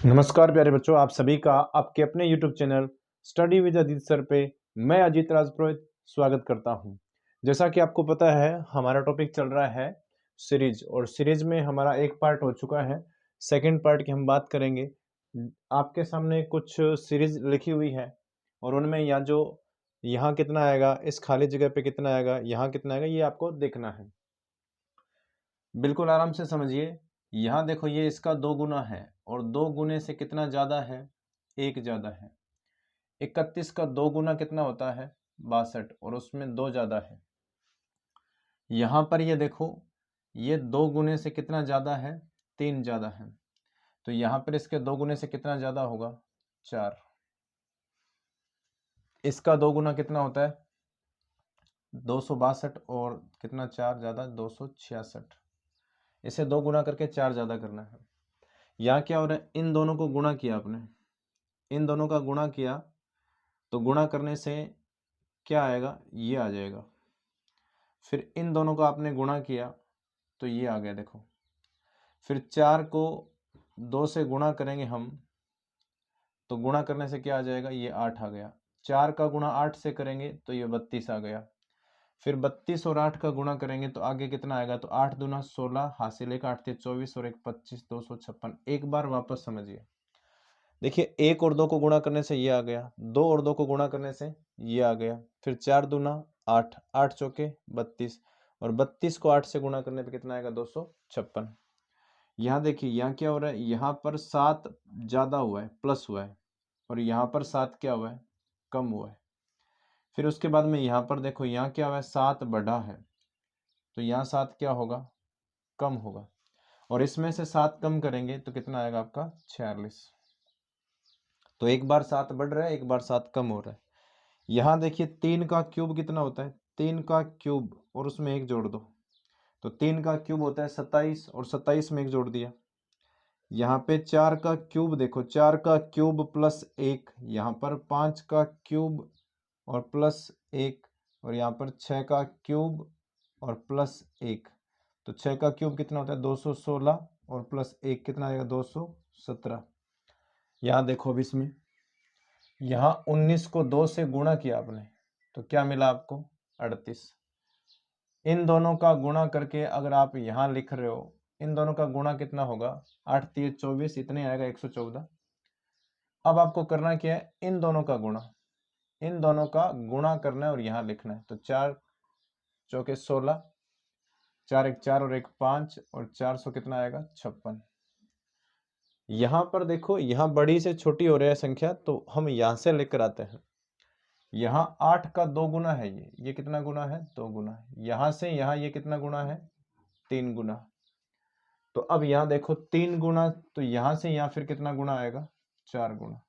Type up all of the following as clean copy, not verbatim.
नमस्कार प्यारे बच्चों, आप सभी का आपके अपने YouTube channel study with Ajit sir पे मैं अजीत राजपुरोहित स्वागत करता हूं। जैसा कि आपको पता है, हमारा टॉपिक चल रहा है सीरीज, और सीरीज में हमारा एक पार्ट हो चुका है। सेकंड पार्ट की हम बात करेंगे। आपके सामने कुछ सीरीज लिखी हुई है और उनमें यहाँ कितना आएगा, इस खाली जगह पे कितना आएगा, यहाँ कितना आएगा, ये आपको देखना है। बिल्कुल आराम से समझिए। यहाँ देखो, ये इसका 2 गुना है और 2 गुने से कितना ज़्यादा है, 1 ज़्यादा है। 31 का 2 गुना कितना होता है, 62, और उसमें 2 ज़्यादा है। यहाँ पर ये देखो, ये 2 गुने से कितना ज़्यादा है, 3 ज़्यादा है। तो यहाँ पर इसके 2 गुने से कितना ज़्यादा होगा, 4। इसका 2 गुना कितना होता है, 262, और कितना 4 ज़्यादा, 266। इसे 2 गुना करके 4 ज़्यादा करना है। यहाँ क्या हो रहा है, इन दोनों को गुणा किया आपने, इन दोनों का गुणा किया तो गुणा करने से क्या आएगा, ये आ जाएगा। फिर इन दोनों का आपने गुणा किया तो ये आ गया, देखो। फिर 4 को 2 से गुणा करेंगे हम, तो गुणा करने से क्या आ जाएगा, ये 8 आ गया। 4 का गुणा 8 से करेंगे तो ये 32 आ गया। फिर 32 और 8 का गुणा करेंगे तो आगे कितना आएगा, तो 8 दूना 16, हासिल 1, 8 × 24 और 1 25, 256। एक बार वापस समझिए। देखिए, 1 और 2 को गुणा करने से ये आ गया, 2 और 2 को गुणा करने से ये आ गया। फिर 4 दूना 8, 8 चौके 32, और 32 को 8 से गुणा करने पे कितना आएगा, 256। यहाँ देखिए, यहाँ क्या हो रहा है, यहाँ पर 7 ज़्यादा हुआ है, प्लस हुआ है, और यहाँ पर 7 क्या हुआ है, कम हुआ है। फिर उसके बाद में यहाँ पर देखो, यहाँ क्या हुआ है, 7 बढ़ा है, तो यहाँ 7 क्या होगा, कम होगा। और इसमें से 7 कम करेंगे तो कितना आएगा आपका, 46। तो एक बार 7 बढ़ रहा है, एक बार 7 कम हो रहा है। यहाँ देखिए, 3 का क्यूब कितना होता है, 3 का क्यूब और उसमें 1 जोड़ दो, तो 3 का क्यूब होता है 27, और 27 में 1 जोड़ दिया। यहाँ पे 4 का क्यूब देखो, 4 का क्यूब प्लस 1, यहाँ पर 5 का क्यूब और प्लस 1, और यहाँ पर 6 का क्यूब और प्लस 1। तो 6 का क्यूब कितना होता है, 216, और प्लस 1 कितना आएगा, 217। यहाँ देखो, अब इसमें यहाँ 19 को 2 से गुणा किया आपने, तो क्या मिला आपको, 38। इन दोनों का गुणा करके अगर आप यहाँ लिख रहे हो, इन दोनों का गुणा कितना होगा, 8 × 3 = 24, इतने आएगा 114। अब आपको करना क्या है, इन दोनों का गुणा, इन दोनों का गुणा करना है और यहाँ लिखना है। तो 4 चौके 16, 4 1 4 और 1 5, और 400 कितना आएगा, 56। यहाँ पर देखो, यहाँ बड़ी से छोटी हो रही है संख्या, तो हम यहाँ से लेकर आते हैं। यहाँ 8 का 2 गुना है, ये कितना गुना है, 2 गुना। यहाँ से यहाँ ये कितना गुना है, 3 गुना। तो अब यहाँ देखो, 3 गुना, तो यहाँ से यहाँ फिर कितना गुना आएगा, 4 गुना।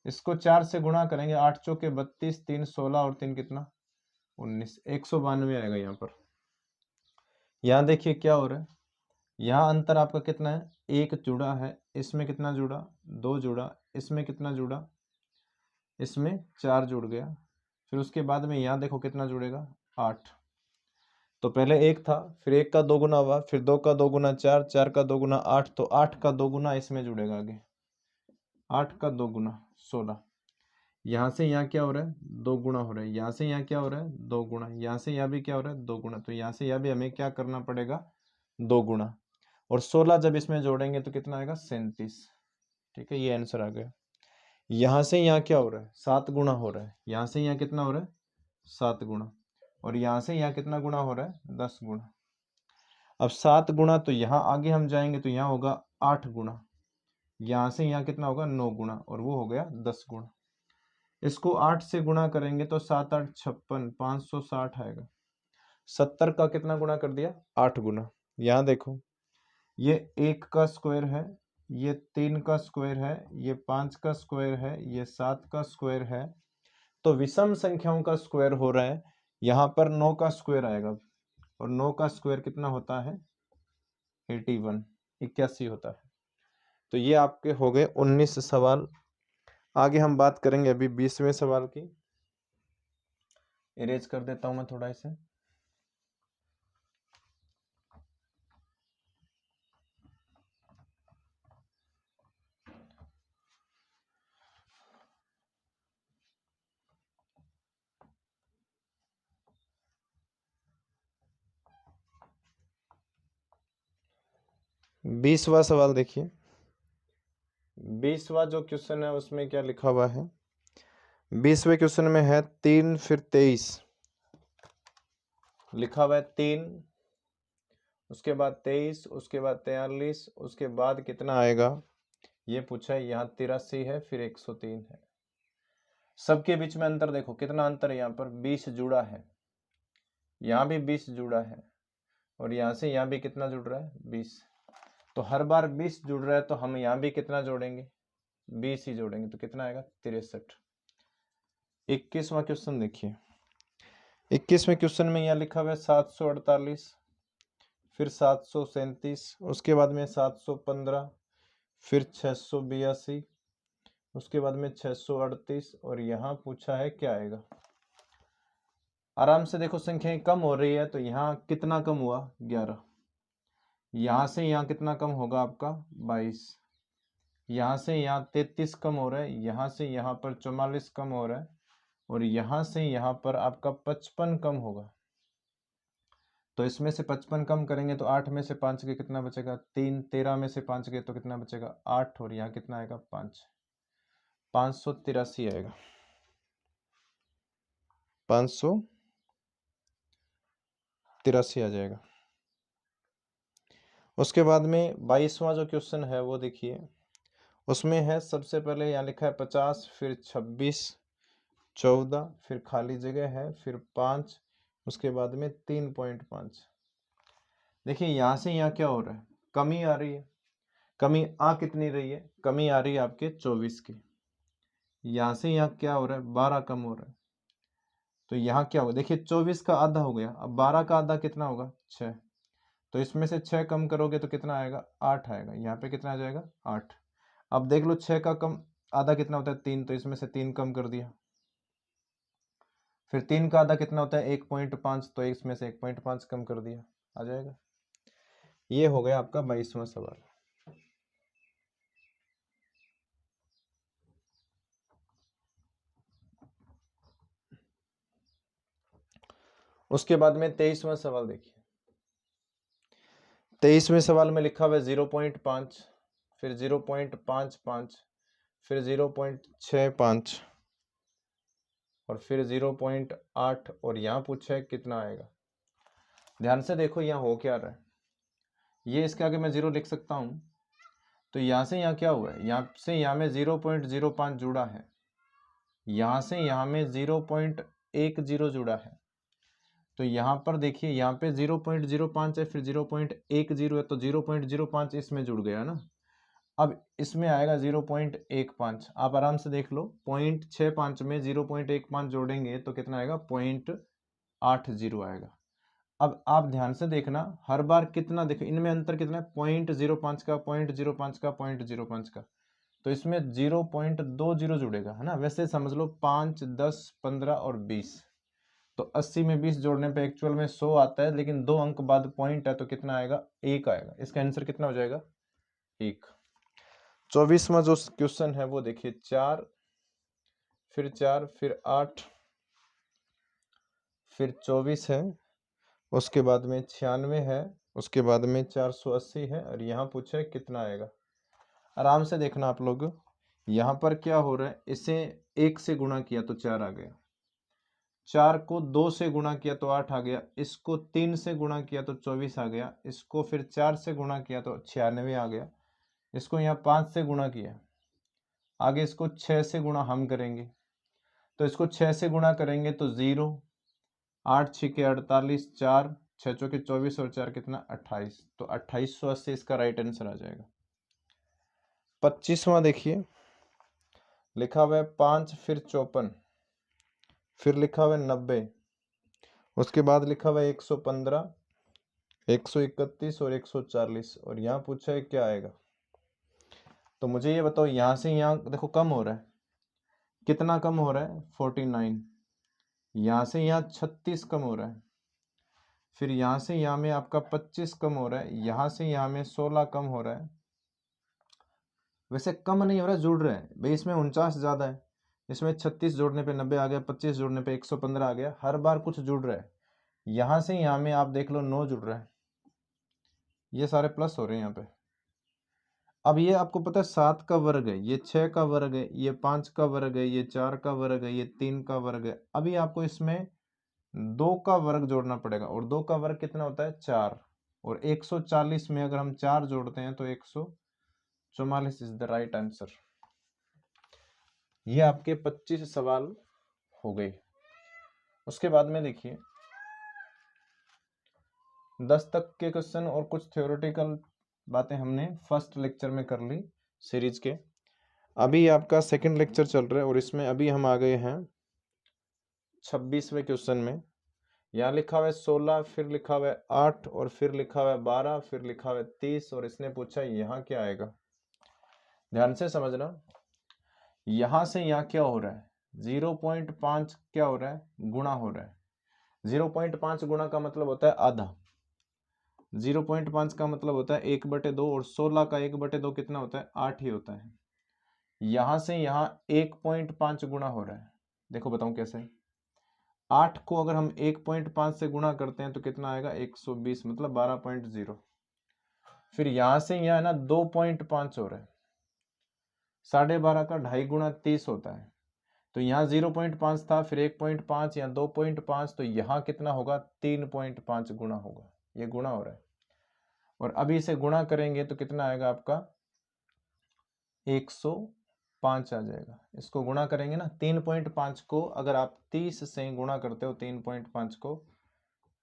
इसको 4 से गुणा करेंगे, 8 चौके 32, 3 16 और 3 कितना, 19, 192 आएगा यहाँ पर। यहाँ देखिए क्या हो रहा है, यहाँ अंतर आपका कितना है, 1 जुड़ा है, इसमें कितना जुड़ा, 2 जुड़ा, इसमें कितना जुड़ा, इसमें 4 जुड़ गया। फिर उसके बाद में यहाँ देखो कितना जुड़ेगा, 8। तो पहले 1 था, फिर 1 का 2 गुना हुआ, फिर 2 का 2 गुना 4, 4 का 2 गुना 8, तो 8 का 2 गुना इसमें जुड़ेगा आगे, 8 का 2 गुना 16। यहाँ से यहाँ क्या हो रहा है, 2 गुना हो रहा है। यहाँ से यहाँ क्या हो रहा है, 2 गुना। यहाँ से यहाँ भी क्या हो रहा है, 2 गुना। तो यहाँ से यहाँ भी हमें क्या करना पड़ेगा, 2 गुना। और 16 जब इसमें जोड़ेंगे तो कितना आएगा, 37। ठीक है, ये आंसर आ गया। यहाँ से यहाँ क्या हो रहा है, 7 गुना हो रहा है। यहाँ से यहाँ कितना हो रहा है, 7 गुना। और यहाँ से यहाँ कितना गुना हो रहा है, 10 गुना। अब 7 गुना, तो यहाँ आगे हम जाएंगे तो यहाँ होगा 8 गुना। यहाँ से यहाँ कितना होगा, 9 गुना, और वो हो गया 10 गुना। इसको 8 से गुणा करेंगे तो 7 8 56, 560 आएगा। 70 का कितना गुणा कर दिया, 8 गुना। यहाँ देखो, ये 1 का स्क्वायर है, ये 3 का स्क्वायर है, ये 5 का स्क्वायर है, ये 7 का स्क्वायर है। तो विषम संख्याओं का स्क्वायर हो रहा है। यहाँ पर 9 का स्क्वायर आएगा, और 9 का स्क्वायर कितना होता है, 81, 81 होता है। तो ये आपके हो गए 19 सवाल। आगे हम बात करेंगे अभी 20वें सवाल की। इरेज कर देता हूं मैं थोड़ा इसे। 20वां सवाल देखिए। 20वां जो क्वेश्चन है उसमें क्या लिखा हुआ है? 20वें क्वेश्चन में है 3 फिर 23, लिखा हुआ है 3, उसके बाद 23, उसके बाद 43, उसके बाद कितना आएगा ये पूछा है। यहाँ 83 है, फिर 103 है। सबके बीच में अंतर देखो कितना अंतर है, यहाँ पर 20 जुड़ा है, यहाँ भी 20 जुड़ा है, और यहाँ से यहाँ भी कितना जुड़ रहा है 20। तो हर बार 20 जुड़ रहा है, तो हम यहाँ भी कितना जोड़ेंगे 20 ही जोड़ेंगे, तो कितना आएगा 63। 21वां क्वेश्चन देखिए। 21वें क्वेश्चन में यहाँ लिखा हुआ है 748, फिर 737, उसके बाद में 715, फिर 682, उसके बाद में 638, और यहाँ पूछा है क्या आएगा। आराम से देखो संख्याएं कम हो रही है, तो यहाँ कितना कम हुआ 11, यहाँ से यहाँ कितना कम होगा आपका 22, यहाँ से यहाँ 33 कम हो रहा है, यहाँ से यहाँ पर 44 कम हो रहा है, और यहाँ से यहाँ पर आपका 55 कम होगा। तो इसमें से 55 कम करेंगे तो 8 में से 5 के कितना बचेगा 3, 13 में से 5 के तो कितना बचेगा 8, और यहाँ कितना आएगा 5, 583 आएगा, 583 आ जाएगा। उसके बाद में 22वां जो क्वेश्चन है वो देखिए। उसमें है सबसे पहले यहाँ लिखा है 50, फिर 26, 14, फिर खाली जगह है, फिर 5, उसके बाद में 3.5। देखिए यहाँ से यहाँ क्या हो रहा है, कमी आ रही है। कमी आ कितनी रही है, कमी आ रही है आपके 24 की। यहाँ से यहाँ क्या हो रहा है 12 कम हो रहा है, तो यहाँ क्या होगा देखिए 24 का आधा हो गया, अब 12 का आधा कितना होगा 6, तो इसमें से 6 कम करोगे तो कितना आएगा 8 आएगा, यहाँ पे कितना आ जाएगा 8। अब देख लो 6 का कम आधा कितना होता है 3, तो इसमें से 3 कम कर दिया, फिर 3 का आधा कितना होता है 1.5, तो इसमें से 1.5 कम कर दिया, आ जाएगा। ये हो गया आपका 22वां सवाल। उसके बाद में 23वां सवाल देखिए। 23वें सवाल में लिखा हुआ है 0.5, फिर 0.55, फिर 0.65, और फिर 0.8, और यहाँ पूछा है कितना आएगा। ध्यान से देखो यहाँ हो क्या रहा है, ये इसके आगे मैं 0 लिख सकता हूँ, तो यहाँ से यहाँ क्या हुआ है, यहाँ से यहाँ में 0.05 जुड़ा है, यहाँ से यहाँ में 0.10 जुड़ा है, तो यहाँ पर देखिए यहाँ पे 0.05 है, फिर 0.10 है, तो 0.05 इसमें जुड़ गया ना। अब इसमें आएगा 0.15, आप आराम से देख लो 0.65 में 0.15 जोड़ेंगे तो कितना आएगा 0.80 आएगा। अब आप ध्यान से देखना हर बार कितना, देखो इनमें अंतर कितना है 0.05 का, 0.05 का, 0.05 का, तो इसमें 0.20 जुड़ेगा है ना। वैसे समझ लो 5, 10, 15 और 20, तो 80 में 20 जोड़ने पे एक्चुअल में 100 आता है, लेकिन 2 अंक बाद पॉइंट है तो कितना आएगा 1 आएगा। इसका आंसर कितना हो जाएगा 1। 24वां जो क्वेश्चन है वो देखिए 4, फिर 4, फिर 8, फिर 24 है, उसके बाद में 96 है, उसके बाद में 480 है, और यहाँ पूछे कितना आएगा। आराम से देखना आप लोग, यहाँ पर क्या हो रहा है, इसे 1 से गुणा किया तो 4 आ गया, 4 को 2 से गुणा किया तो 8 आ गया, इसको 3 से गुणा किया तो 24 आ गया, इसको फिर 4 से गुणा किया तो 96 आ गया, इसको यहाँ 5 से गुणा किया, आगे इसको 6 से गुणा हम करेंगे, तो इसको 6 से गुणा करेंगे तो 0, 8 6 48, 4 6 चौके 24, और 4 कितना 28, तो 2880 इसका राइट आंसर आ जाएगा। 25वां देखिए, लिखा हुआ है 5, फिर 54, फिर लिखा हुआ है 90, उसके बाद लिखा हुआ है 115, 131 और 140, और यहाँ पूछा है क्या आएगा। तो मुझे ये बताओ यहाँ से यहाँ देखो कम हो रहा है, कितना कम हो रहा है 49, यहाँ से यहाँ 36 कम हो रहा है, फिर यहाँ से यहाँ में आपका 25 कम हो रहा है, यहाँ से यहाँ में 16 कम हो रहा है। वैसे कम नहीं हो रहा है, जुड़ रहे हैं भाई, इसमें 49 ज़्यादा है, इसमें 36 जोड़ने पे 90 आ गया, 25 जोड़ने पे 115 आ गया, हर बार कुछ जुड़ रहा है। यहाँ से यहाँ में आप देख लो 9 जुड़ रहा है, ये सारे प्लस हो रहे हैं यहाँ पे, अब ये आपको पता है 7 का वर्ग है, ये 6 का वर्ग है, ये 5 का वर्ग है, ये 4 का वर्ग है, ये 3 का वर्ग है। अभी आपको इसमें 2 का वर्ग जोड़ना पड़ेगा, और 2 का वर्ग कितना होता है 4, और 140 में अगर हम 4 जोड़ते हैं तो 144 इज द राइट आंसर। ये आपके 25 सवाल हो गए। उसके बाद में देखिए 10 तक के क्वेश्चन और कुछ थ्योरेटिकल बातें हमने फर्स्ट लेक्चर में कर ली सीरीज के। अभी आपका सेकंड लेक्चर चल रहा है और इसमें अभी हम आ गए हैं 26वें क्वेश्चन में। यहाँ लिखा हुआ है 16, फिर लिखा हुआ है 8, और फिर लिखा हुआ है 12, फिर लिखा हुआ है 30, और इसने पूछा यहाँ क्या आएगा। ध्यान से समझना, यहाँ से यहाँ क्या हो रहा है, 0.5 क्या हो रहा है, गुणा हो रहा है। 0.5 गुणा का मतलब होता है आधा, 0.5 का मतलब होता है 1/2, और 16 का 1/2 कितना होता है, 8 ही होता है। यहाँ से यहाँ 1.5 गुणा हो रहा है। देखो बताऊं कैसे, 8 को अगर हम 1.5 से गुणा करते हैं तो कितना आएगा, 120, मतलब 12.0। फिर यहाँ से यहाँ है ना 2.5 हो रहा है, 12.5 का 2.5 गुणा 30 होता है। तो यहाँ 0.5 था, फिर 1.5 या 2.5, तो यहाँ कितना होगा, 3.5 गुणा होगा। ये गुणा हो रहा है, और अभी इसे गुणा करेंगे तो कितना आएगा आपका, 105 आ जाएगा। इसको गुणा करेंगे ना, 3.5 को अगर आप 30 से गुणा करते हो 3.5 को,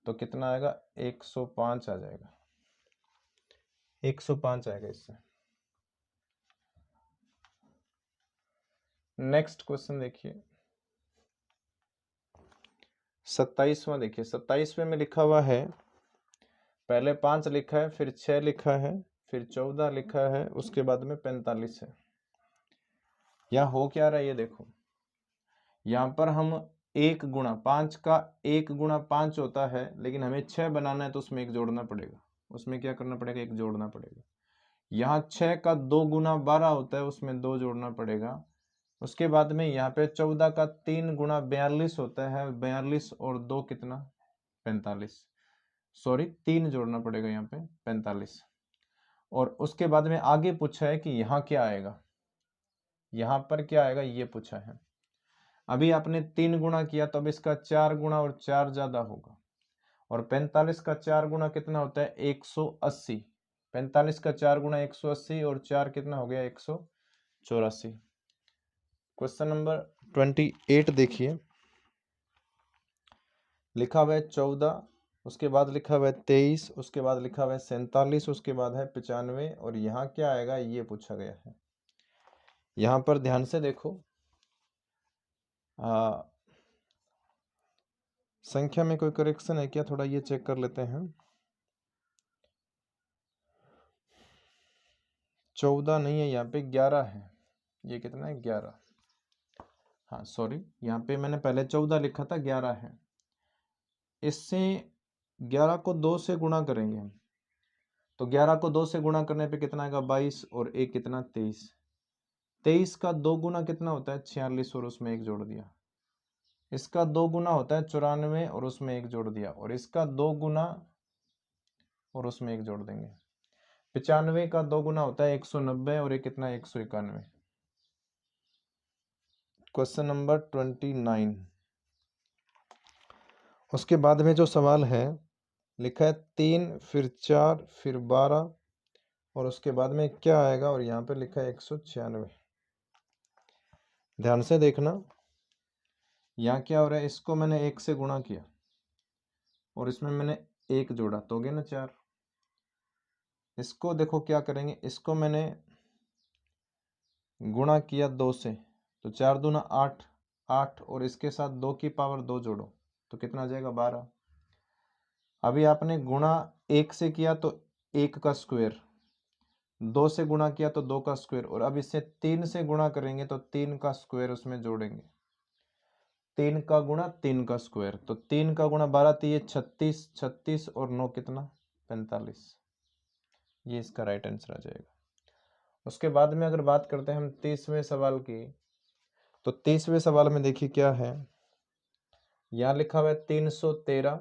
तो कितना आएगा, 105 आ जाएगा, 105 आएगा इससे। नेक्स्ट क्वेश्चन देखिए 27वां। देखिए 27वें में लिखा हुआ है, पहले 5 लिखा है, फिर 6 लिखा है, फिर 14 लिखा है, उसके बाद में 45 है। यहाँ हो क्या रहा है ये देखो, यहाँ पर हम 1 गुणा 5 का 1 गुणा 5 होता है, लेकिन हमें 6 बनाना है तो उसमें 1 जोड़ना पड़ेगा। उसमें क्या करना पड़ेगा, 1 जोड़ना पड़ेगा। यहाँ 6 का 2 गुणा 12 होता है, उसमें 2 जोड़ना पड़ेगा। उसके बाद में यहाँ पे 14 का 3 गुणा 42 होता है, 42 और 2 कितना, 45, सॉरी 3 जोड़ना पड़ेगा यहाँ पे, 45। और उसके बाद में आगे पूछा है कि यहाँ क्या आएगा, यहाँ पर क्या आएगा ये पूछा है। अभी आपने 3 गुणा किया तो अब इसका 4 गुणा और 4 ज्यादा होगा, और 45 का 4 गुणा कितना होता है, 180। 45 का 4 गुणा 180, और 4 कितना हो गया, 184। क्वेश्चन नंबर 28 देखिए, लिखा हुआ है 14, उसके बाद लिखा हुआ है 23, उसके बाद लिखा हुआ है 47, उसके बाद है 95, और यहाँ क्या आएगा ये पूछा गया है। यहाँ पर ध्यान से देखो, संख्या में कोई करेक्शन है क्या, थोड़ा ये चेक कर लेते हैं। 14 नहीं है, यहाँ पे 11 है। ये कितना है, 11। हाँ सॉरी, यहाँ पे मैंने पहले 14 लिखा था, 11 है। इससे 11 को 2 से गुणा करेंगे हम, तो 11 को 2 से गुणा करने पे कितना आएगा, 22, और 1 कितना, 23। 23 का 2 गुना कितना होता है, 46, और उसमें 1 जोड़ दिया। इसका 2 गुना होता है 94, और उसमें 1 जोड़ दिया। और इसका 2 गुना और उसमें 1 जोड़ देंगे। 95 का 2 गुना होता है 190, और ये कितना, 191। Question number 29। उसके बाद में जो सवाल है लिखा है 3, फिर 4, फिर 12, और उसके बाद में क्या आएगा, और यहाँ पे लिखा है 196। ध्यान से देखना, यहाँ क्या हो रहा है, इसको मैंने 1 से गुणा किया और इसमें मैंने 1 जोड़ा, तो हो गया ना 4। इसको देखो क्या करेंगे, इसको मैंने गुणा किया 2 से, तो 4 दूना 8, 8, और इसके साथ 2 की पावर 2 जोड़ो तो कितना आ जाएगा, 12। अभी आपने गुणा 1 से किया तो 1 का स्क्वायर, 2 से गुणा किया तो 2 का स्क्वायर, और अब इससे 3 से गुणा करेंगे तो 3 का स्क्वायर उसमें जोड़ेंगे। 3 का गुणा 3 का स्क्वायर, तो 3 का गुणा 12 तो ये 36, 36 और 9 कितना, 45। ये इसका राइट आंसर आ जाएगा। उसके बाद में अगर बात करते हैं हम 30वें सवाल की, तो 30वें सवाल में देखिए क्या है, यहाँ लिखा हुआ है 313,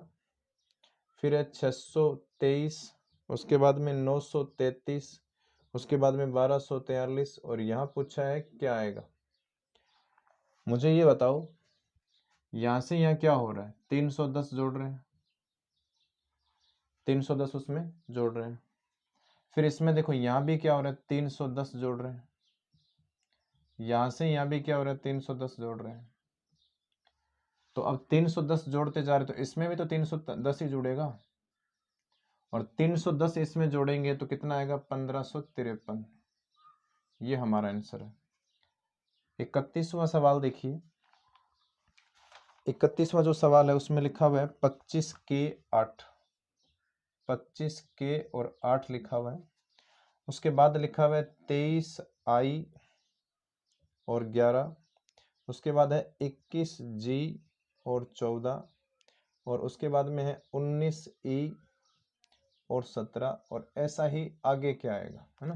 फिर है 623, उसके बाद में 933, उसके बाद में 1243 और यहाँ पूछा है क्या आएगा। मुझे ये बताओ, यहाँ से यहाँ क्या हो रहा है, 310 जोड़ रहे हैं, 310 उसमें जोड़ रहे हैं। फिर इसमें देखो यहाँ भी क्या हो रहा है, 310 जोड़ रहे हैं। यहाँ से यहाँ भी क्या हो रहा है, 310 जोड़ रहे हैं। तो अब 310 जोड़ते जा रहे, तो इसमें भी तो 310 ही जुड़ेगा, और 310 इसमें जोड़ेंगे तो कितना आएगा, 1553। ये हमारा आंसर है। 31वां सवाल देखिए। 31वां जो सवाल है उसमें लिखा हुआ है 25 के 8, 25 के और 8 लिखा हुआ है। उसके बाद लिखा हुआ है 23 आई और 11। उसके बाद है 21 जी और 14, और उसके बाद में है 19 ई और 17, और ऐसा ही आगे क्या आएगा, है ना।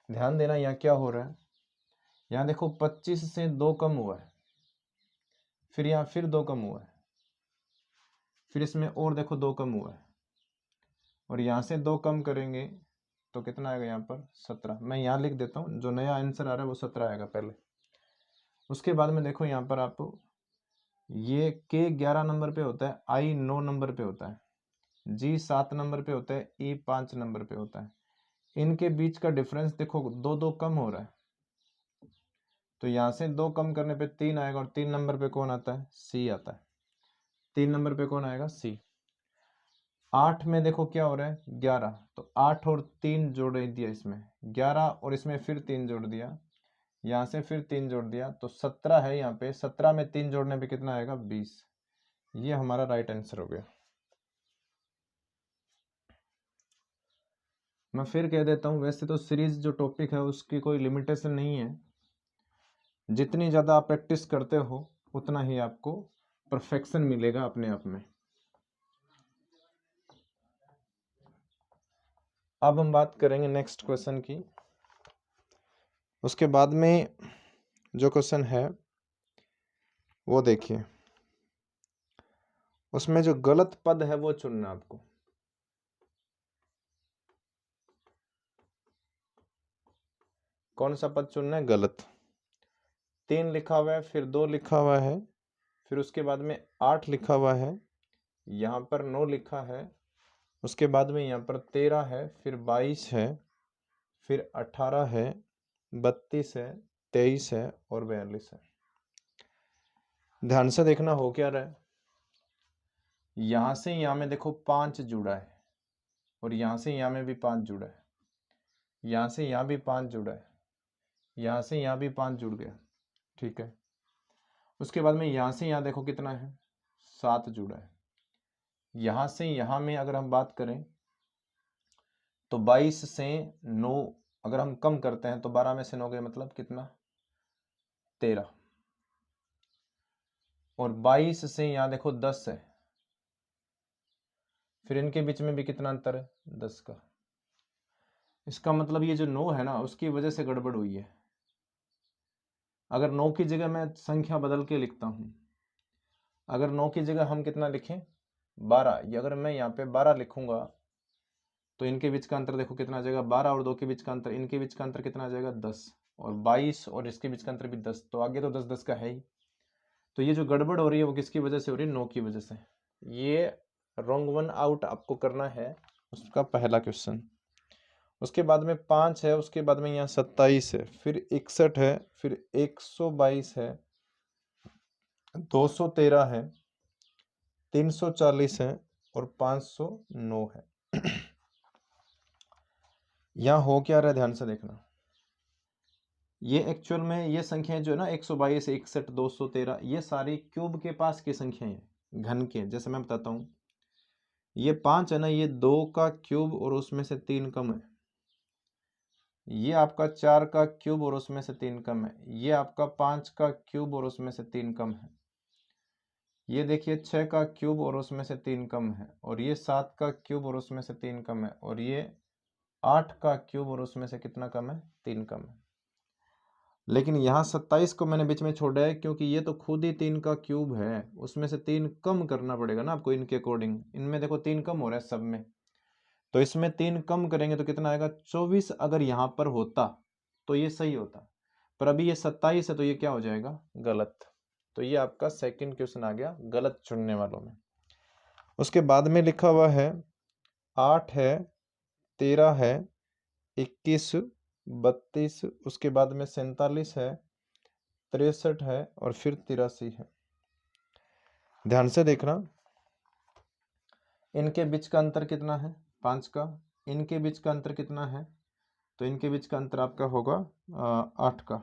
ध्यान देना यहाँ क्या हो रहा है, यहाँ देखो 25 से 2 कम हुआ है, फिर यहाँ फिर 2 कम हुआ है, फिर इसमें और देखो 2 कम हुआ है, और यहाँ से 2 कम करेंगे तो कितना आएगा यहाँ पर 17। मैं यहाँ लिख देता हूँ, जो नया आंसर आ रहा है वो 17 आएगा पहले। उसके बाद में देखो यहाँ पर आप ये के 11 नंबर पे होता है, आई 9 नंबर पे होता है, जी 7 नंबर पे होता है, ई 5 नंबर पे होता है। इनके बीच का डिफरेंस देखो 2 कम हो रहा है, तो यहाँ से 2 कम करने पे 3 आएगा, और 3 नंबर पे कौन आता है, सी आता है। 3 नंबर पे कौन आएगा, सी। 8 में देखो क्या हो रहा है, 11, तो 8 और 3 जोड़ दिया इसमें, 11 और इसमें फिर 3 जोड़ दिया, यहाँ से फिर 3 जोड़ दिया, तो 17 है यहाँ पे। 17 में 3 जोड़ने पे कितना आएगा, 20। ये हमारा राइट आंसर हो गया। मैं फिर कह देता हूँ, वैसे तो सीरीज जो टॉपिक है उसकी कोई लिमिटेशन नहीं है, जितनी ज़्यादा आप प्रैक्टिस करते हो उतना ही आपको परफेक्शन मिलेगा अपने आप में। अब हम बात करेंगे नेक्स्ट क्वेश्चन की। उसके बाद में जो क्वेश्चन है वो देखिए, उसमें जो गलत पद है वो चुनना आपको। कौन सा पद चुनना है, गलत। 3 लिखा हुआ है, फिर 2 लिखा हुआ है, फिर उसके बाद में 8 लिखा हुआ है, यहाँ पर 9 लिखा है, उसके बाद में यहाँ पर 13 है, फिर 22 है, फिर 18 है, 32 है, 23 है और 42 है। ध्यान से देखना हो क्या रहा है, यहाँ से यहाँ में देखो 5 जुड़ा है, और यहाँ से यहाँ में भी 5 जुड़ा है, यहाँ से यहाँ भी 5 जुड़ा है, यहाँ से यहाँ भी 5 जुड़ गया, ठीक है। उसके बाद में यहाँ से यहाँ देखो कितना है, 7 जुड़ा है। यहाँ से यहाँ में अगर हम बात करें तो 22 से 9 अगर हम कम करते हैं तो 12 में से 9 गए, मतलब कितना, 13। और 22 से यहाँ देखो 10 है, फिर इनके बीच में भी कितना अंतर है, 10 का। इसका मतलब ये जो 9 है ना, उसकी वजह से गड़बड़ हुई है। अगर 9 की जगह मैं संख्या बदल के लिखता हूँ, अगर 9 की जगह हम कितना लिखें, 12, ये अगर मैं यहाँ पे 12 लिखूंगा तो इनके बीच का अंतर देखो कितना आ जाएगा, 12 और 2 के बीच का अंतर, इनके बीच का अंतर कितना आ जाएगा, 10, और 22 और इसके बीच का अंतर भी 10, तो आगे तो 10 10 का है ही। तो ये जो गड़बड़ हो रही है वो किसकी वजह से हो रही है, 9 की वजह से। ये रॉन्ग वन आउट आपको करना है, उसका पहला क्वेश्चन। उसके बाद में 5 है, उसके बाद में यहाँ 27 है, फिर 61 है, फिर 122 है, 213 है, 340 है और 509 है। यहाँ हो क्या रहा है, ध्यान से देखना। ये एक्चुअल में ये संख्याएं जो है ना, 122, 61, 213, ये सारी क्यूब के पास की संख्याएं हैं, घन के। जैसे मैं बताता हूँ, ये 5 है ना, ये 2 का क्यूब और उसमें से 3 कम है। ये आपका 4 का क्यूब और उसमें से 3 कम है। ये आपका 5 का क्यूब और उसमें से 3 कम है। ये देखिए 6 का क्यूब और उसमें से 3 कम है, और ये 7 का क्यूब और उसमें से 3 कम है, और ये 8 का क्यूब और उसमें से कितना कम है, 3 कम है। लेकिन यहाँ 27 को मैंने बीच में छोड़ा है क्योंकि ये तो खुद ही 3 का क्यूब है, उसमें से 3 कम करना पड़ेगा ना आपको इनके अकॉर्डिंग। इनमें देखो 3 कम हो रहा है सब में, तो इसमें 3 कम करेंगे तो कितना आएगा 24। अगर यहाँ पर होता तो ये सही होता, पर अभी ये 27 है तो ये क्या हो जाएगा गलत। तो ये आपका सेकंड क्वेश्चन आ गया गलत चुनने वालों में। उसके बाद में लिखा हुआ है 8 है, 13 है, 21, 32, उसके बाद में 47 है, 63 है और फिर 83 है। ध्यान से देखना, इनके बीच का अंतर कितना है 5 का, इनके बीच का अंतर कितना है, तो इनके बीच का अंतर आपका होगा 8 का,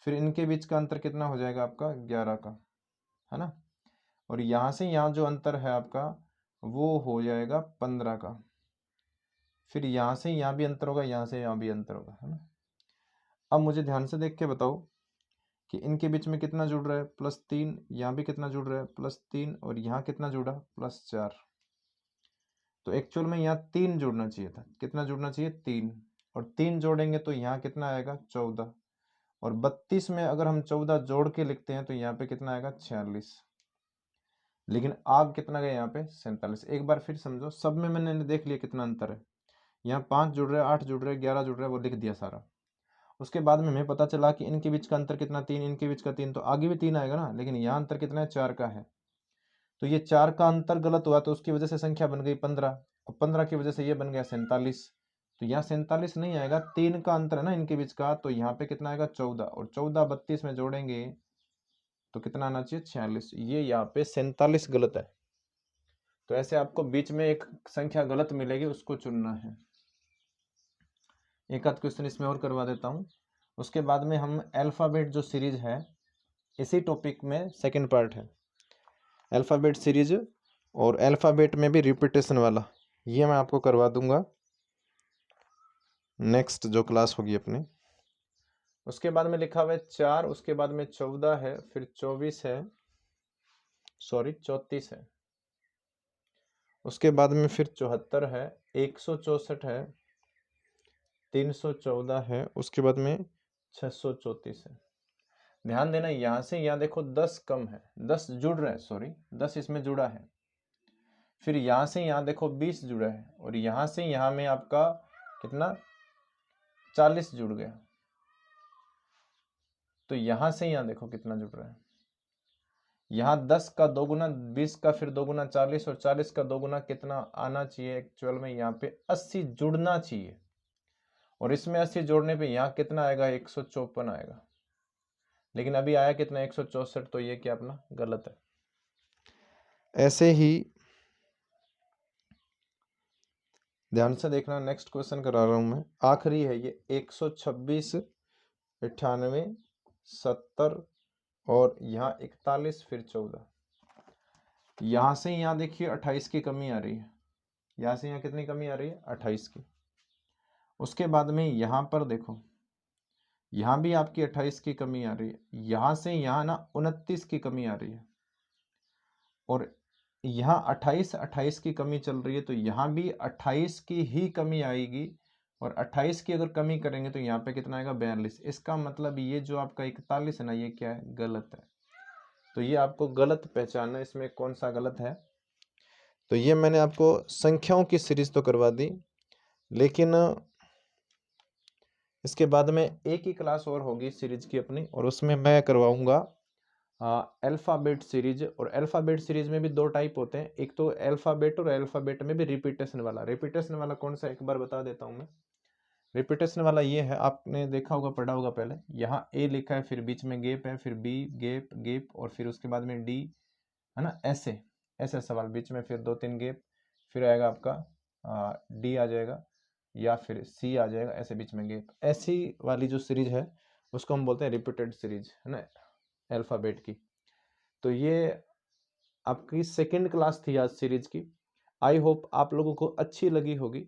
फिर इनके बीच का अंतर कितना हो जाएगा आपका 11 का, है ना। और यहाँ से यहाँ जो अंतर है आपका वो हो जाएगा 15 का, फिर यहाँ से यहाँ भी अंतर होगा, यहाँ से यहाँ भी अंतर होगा, है ना। अब मुझे ध्यान से देख के बताओ कि इनके बीच में कितना जुड़ रहा है +3, यहाँ भी कितना जुड़ रहा है +3 और यहाँ कितना जुड़ा +4। तो एक्चुअल में यहाँ 3 जुड़ना चाहिए था, कितना जुड़ना चाहिए 3, और 3 जोड़ेंगे तो यहाँ कितना आएगा 14, और 32 में अगर हम 14 जोड़ के लिखते हैं तो यहाँ पे कितना आएगा 46, लेकिन आग कितना गया यहाँ पे 47। एक बार फिर समझो, सब में मैंने देख लिया कितना अंतर है, यहाँ 5 जुड़ रहा है, 8 जुड़ रहा है, 11 जुड़ रहा है, वो लिख दिया सारा। उसके बाद में हमें पता चला कि इनके बीच का अंतर कितना 3, इनके बीच का 3, तो आगे भी 3 आएगा ना, लेकिन यहाँ अंतर कितना है 4 का है। तो ये 4 का अंतर गलत हुआ तो उसकी वजह से संख्या बन गई 15, और 15 की वजह से ये बन गया 47। तो यहाँ 47 नहीं आएगा, 3 का अंतर है ना इनके बीच का, तो यहाँ पे कितना आएगा 14, और 14 32 में जोड़ेंगे तो कितना आना चाहिए 46। ये यहाँ पे 47 गलत है। तो ऐसे आपको बीच में एक संख्या गलत मिलेगी, उसको चुनना है। एक आध क्वेश्चन इसमें और करवा देता हूँ। उसके बाद में हम अल्फ़ाबेट जो सीरीज है, इसी टॉपिक में सेकंड पार्ट है अल्फ़ाबेट सीरीज, और अल्फ़ाबेट में भी रिपीटेशन वाला, ये मैं आपको करवा दूंगा नेक्स्ट जो क्लास होगी अपनी। उसके बाद में लिखा हुआ है 4, उसके बाद में 14 है, फिर 24 है, सॉरी 34 है, उसके बाद में फिर 74 है, 164 है, 314 है, उसके बाद में 634 है। ध्यान देना, यहाँ से यहाँ देखो 10 कम है, 10 जुड़ रहा है, सॉरी 10 इसमें जुड़ा है, फिर यहाँ से यहाँ देखो 20 जुड़ा है, और यहाँ से यहाँ में आपका कितना 40 जुड़ गया। तो यहाँ से यहाँ देखो कितना जुड़ रहा है, यहाँ 10 का 2 गुना 20 का फिर 2 गुना 40, और 40 का 2 गुना कितना आना चाहिए एक्चुअल में यहाँ पे 80 जुड़ना चाहिए, और इसमें 80 जोड़ने पे यहाँ कितना आएगा 154 आएगा, लेकिन अभी आया कितना 164, तो ये क्या अपना गलत है। ऐसे ही ध्यान से देखना, नेक्स्ट क्वेश्चन करा रहा हूं मैं, आखिरी है ये 126, 98, 70 और यहाँ 41 फिर 14। यहाँ से यहाँ देखिए 28 की कमी आ रही है, यहाँ से यहाँ कितनी कमी आ रही है 28 की। उसके बाद में यहाँ पर देखो, यहाँ भी आपकी 28 की कमी आ रही है, यहाँ से यहाँ ना 29 की कमी आ रही है, और यहाँ 28 की कमी चल रही है, तो यहाँ भी 28 की ही कमी आएगी, और 28 की अगर कमी करेंगे तो यहाँ पे कितना आएगा 42। इसका मतलब ये जो आपका 41 है ना, ये क्या है गलत है। तो ये आपको गलत पहचानना, इसमें कौन सा गलत है। तो ये मैंने आपको संख्याओं की सीरीज तो करवा दी, लेकिन इसके बाद में एक ही क्लास और होगी सीरीज की अपनी, और उसमें मैं करवाऊंगा अल्फ़ाबेट सीरीज। और अल्फ़ाबेट सीरीज में भी 2 टाइप होते हैं, एक तो अल्फ़ाबेट, और अल्फ़ाबेट में भी रिपीटेशन वाला। रिपीटेशन वाला कौन सा, एक बार बता देता हूँ मैं। रिपीटेशन वाला ये है, आपने देखा होगा पढ़ा होगा पहले, यहाँ ए लिखा है, फिर बीच में गैप है, फिर बी गैप गैप, और फिर उसके बाद में डी, है ना, ऐसे ऐसे सवाल, बीच में फिर 2-3 गैप, फिर आएगा आपका डी आ जाएगा, या फिर सी आ जाएगा, ऐसे बीच में गैप। ऐसी वाली जो सीरीज है उसको हम बोलते हैं रिपीटेड सीरीज, है ना, अल्फ़ाबेट की। तो ये आपकी सेकंड क्लास थी आज सीरीज की। आई होप आप लोगों को अच्छी लगी होगी।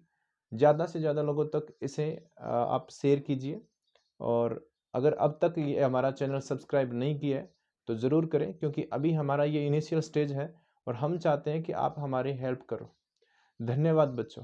ज़्यादा से ज़्यादा लोगों तक इसे आप शेयर कीजिए, और अगर अब तक ये हमारा चैनल सब्सक्राइब नहीं किया है तो ज़रूर करें, क्योंकि अभी हमारा ये इनिशियल स्टेज है और हम चाहते हैं कि आप हमारी हेल्प करो। धन्यवाद बच्चों।